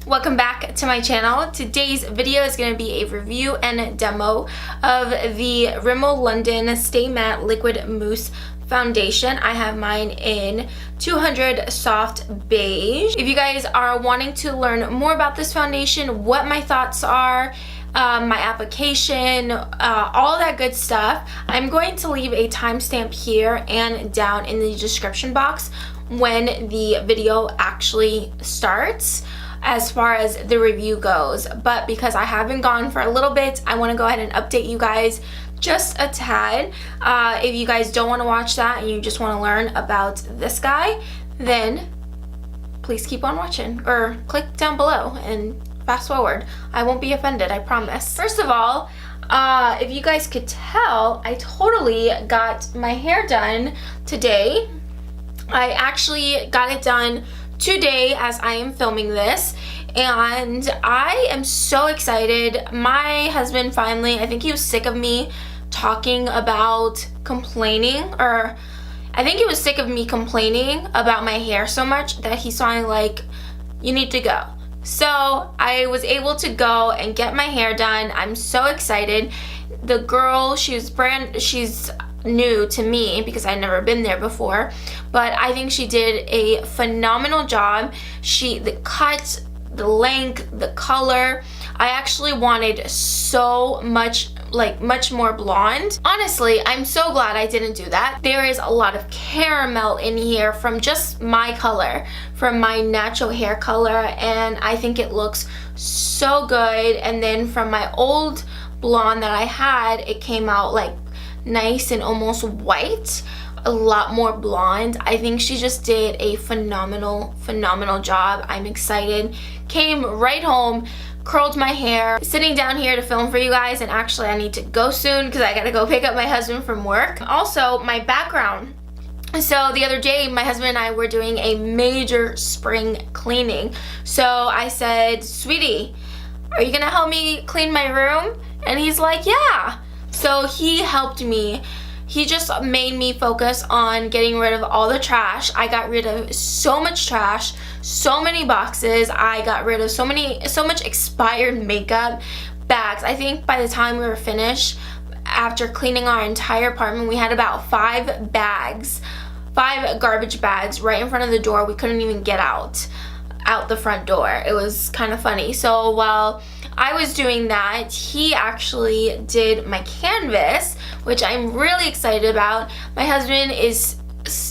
Welcome back to my channel. Today's video is going to be a review and demo of the Rimmel London Stay Matte Liquid Mousse Foundation. I have mine in 200 Soft Beige. If you guys are wanting to learn more about this foundation, what my thoughts are, my application, all that good stuff, I'm going to leave a timestamp here and down in the description box when the video actually starts as far as the review goes. But because I have been gone for a little bit, I want to go ahead and update you guys just a tad. If you guys don't want to watch that and you just want to learn about this guy, then please keep on watching or click down below and fast forward. I won't be offended, I promise. First of all, if you guys could tell, I totally got my hair done today. I actually got it done today as I am filming this, and I am so excited. My husband finally, I think he was sick of me talking about complaining, or I think he was sick of me complaining about my hair so much that he saw me like, you need to go. So I was able to go and get my hair done. I'm so excited. The girl, she's new to me because I'd never been there before, but I think she did a phenomenal job. The cut, the length, the color, I actually wanted so much, like much more blonde. Honestly, I'm so glad I didn't do that. There is a lot of caramel in here from just my color, from my natural hair color, and I think it looks so good. And then from my old blonde that I had, it came out like nice and almost white, a lot more blonde. I think she just did a phenomenal job. I'm excited. Came right home, curled my hair, sitting down here to film for you guys, and actually I need to go soon because I gotta go pick up my husband from work. Also, my background. So the other day, my husband and I were doing a major spring cleaning. So I said, sweetie, are you gonna help me clean my room? And he's like, yeah. So he helped me. He just made me focus on getting rid of all the trash. I got rid of so much trash, so many boxes. I got rid of so much expired makeup, bags. I think by the time we were finished, after cleaning our entire apartment, we had about 5 garbage bags right in front of the door. We couldn't even get out the front door. It was kind of funny. So while I was doing that, he actually did my canvas, which I'm really excited about. My husband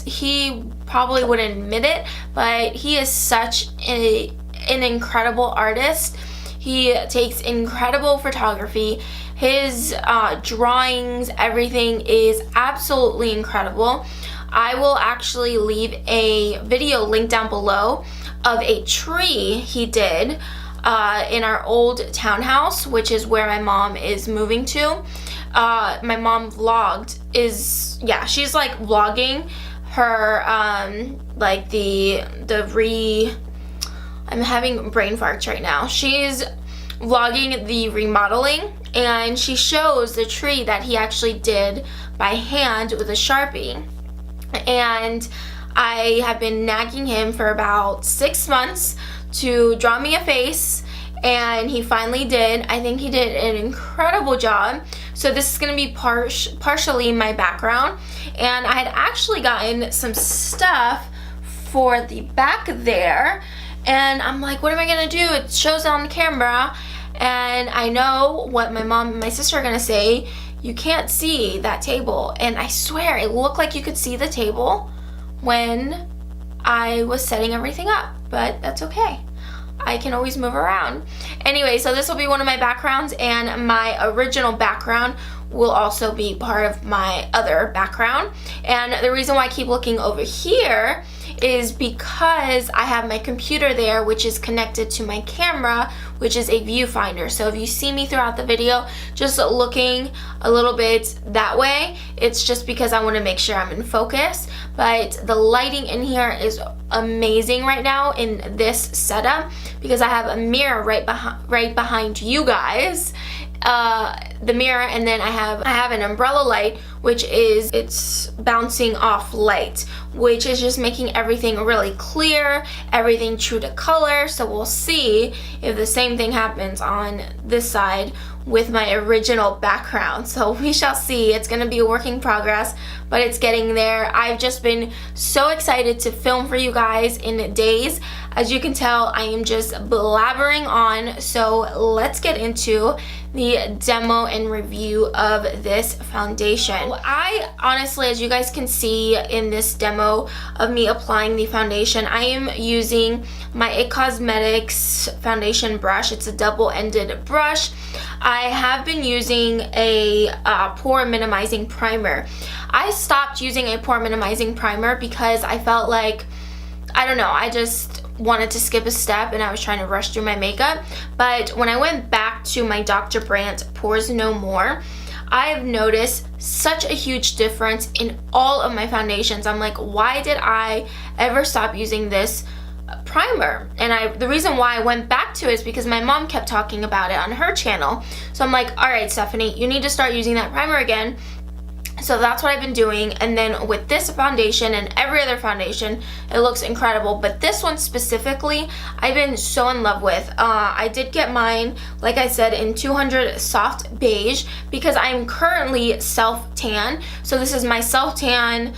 he probably wouldn't admit it, but he is such an incredible artist. He takes incredible photography. His drawings, everything is absolutely incredible. I will actually leave a video link down below of a tree he did in our old townhouse, which is where my mom is moving to. My mom vlogged, she's like vlogging her, like I'm having brain farts right now. She's vlogging the remodeling, and she shows the tree that he actually did by hand with a Sharpie. And I have been nagging him for about 6 months to draw me a face, and he finally did. I think he did an incredible job. So this is going to be partially my background, and I had actually gotten some stuff for the back there, and I'm like, what am I going to do? It shows on camera, and I know what my mom and my sister are going to say. You can't see that table, and I swear it looked like you could see the table when I was setting everything up, but that's okay. I can always move around. Anyway, so this will be one of my backgrounds, and my original background will also be part of my other background. And the reason why I keep looking over here is because I have my computer there, which is connected to my camera, which is a viewfinder. So if you see me throughout the video just looking a little bit that way, it's just because I want to make sure I'm in focus. But the lighting in here is amazing right now in this setup because I have a mirror right behind you guys, the mirror, and then I have an umbrella light which is it's bouncing off light, which is just making everything really clear, everything true to color. So we'll see if the same thing happens on this side with my original background. So we shall see. It's gonna be a work in progress, but it's getting there. I've just been so excited to film for you guys in days. As you can tell, I am just blabbering on, so let's get into the demo and review of this foundation. I honestly, as you guys can see in this demo of me applying the foundation, I am using my It Cosmetics foundation brush. It's a double-ended brush. I have been using a pore minimizing primer. I stopped using a pore minimizing primer because I felt like, I don't know, I just wanted to skip a step and I was trying to rush through my makeup. But when I went back to my Dr. Brandt Pores No More, I have noticed such a huge difference in all of my foundations. I'm like, why did I ever stop using this primer? And the reason why I went back to it is because my mom kept talking about it on her channel. So I'm like, all right, Stephanie, you need to start using that primer again. So that's what I've been doing. And then with this foundation and every other foundation, it looks incredible. But this one specifically, I've been so in love with. I did get mine, like I said, in 200 Soft Beige because I'm currently self-tan. So this is my self-tan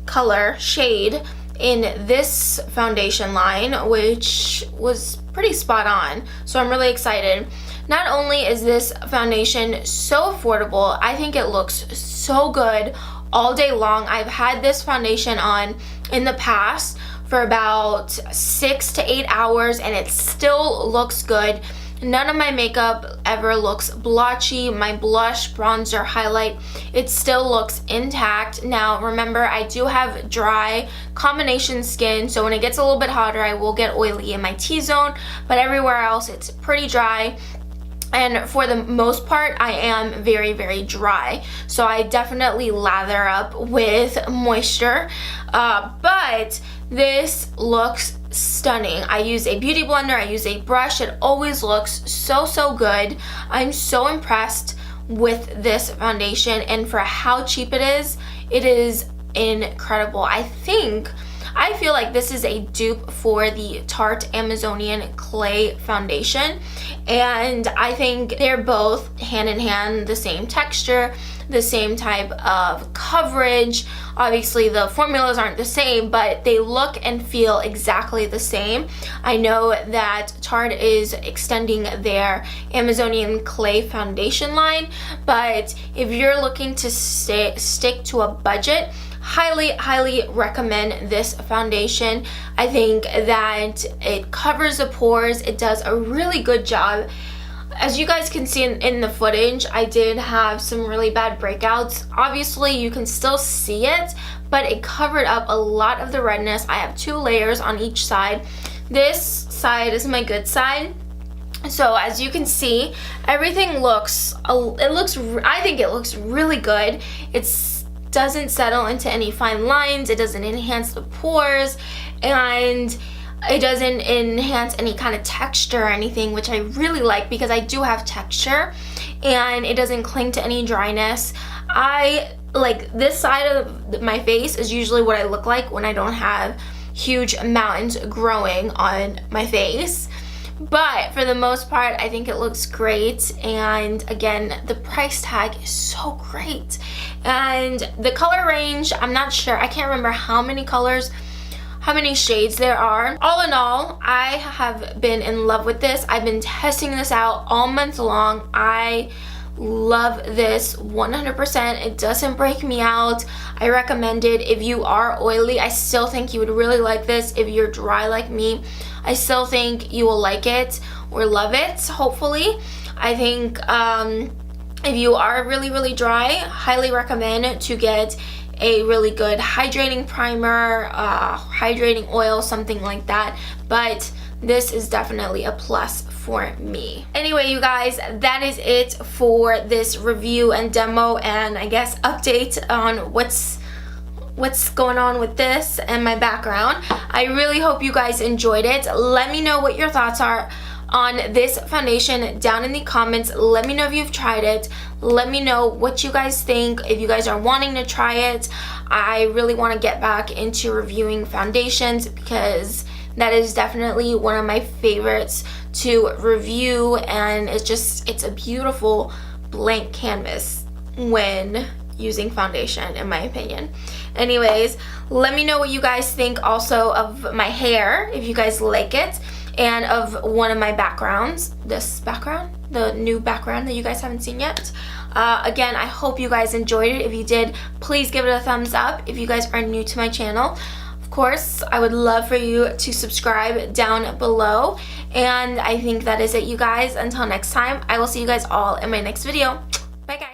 color shade in this foundation line, which was pretty spot on. So I'm really excited. Not only is this foundation so affordable, I think it looks so good all day long. I've had this foundation on in the past for about 6 to 8 hours and it still looks good. None of my makeup ever looks blotchy. My blush, bronzer, highlight, it still looks intact. Now remember, I do have dry combination skin, so when it gets a little bit hotter, I will get oily in my T-zone, but everywhere else it's pretty dry. And for the most part, I am very, very dry. So I definitely lather up with moisture. But this looks stunning. I use a beauty blender, I use a brush. It always looks so, so good. I'm so impressed with this foundation. And for how cheap it is incredible. I feel like this is a dupe for the Tarte Amazonian Clay Foundation, and I think they're both hand in hand, the same texture, the same type of coverage. Obviously the formulas aren't the same, but they look and feel exactly the same. I know that Tarte is extending their Amazonian Clay Foundation line, but if you're looking to stick to a budget, highly recommend this foundation. I think that it covers the pores. It does a really good job. As you guys can see in the footage, I did have some really bad breakouts. Obviously you can still see it, but it covered up a lot of the redness. I have 2 layers on each side. This side is my good side. So as you can see, everything looks, I think it looks really good. It doesn't settle into any fine lines, it doesn't enhance the pores, and it doesn't enhance any kind of texture or anything, which I really like because I do have texture, and it doesn't cling to any dryness. I like this side of my face is usually what I look like when I don't have huge mountains growing on my face. But for the most part, I think it looks great. And again, the price tag is so great. And the color range, I'm not sure. I can't remember how many colors, how many shades there are. All in all, I have been in love with this. I've been testing this out all month long. I love this 100%. It doesn't break me out. I recommend it. If you are oily, I still think you would really like this. If you're dry like me, I still think you will like it or love it, hopefully. I think if you are really dry, highly recommend to get a really good hydrating primer, hydrating oil, something like that. But this is definitely a plus for me. Anyway, you guys, that is it for this review and demo, and I guess update on what's going on with this and my background. I really hope you guys enjoyed it. Let me know what your thoughts are on this foundation down in the comments. Let me know if you've tried it. Let me know what you guys think, if you guys are wanting to try it. I really want to get back into reviewing foundations because that is definitely one of my favorites to review, and it's a beautiful blank canvas when using foundation, in my opinion. Anyways, let me know what you guys think also of my hair, if you guys like it, and of one of my backgrounds, this background, the new background that you guys haven't seen yet. Again, I hope you guys enjoyed it. If you did, please give it a thumbs up. If you guys are new to my channel, of course, I would love for you to subscribe down below. And I think that is it, you guys. Until next time, I will see you guys all in my next video. Bye, guys.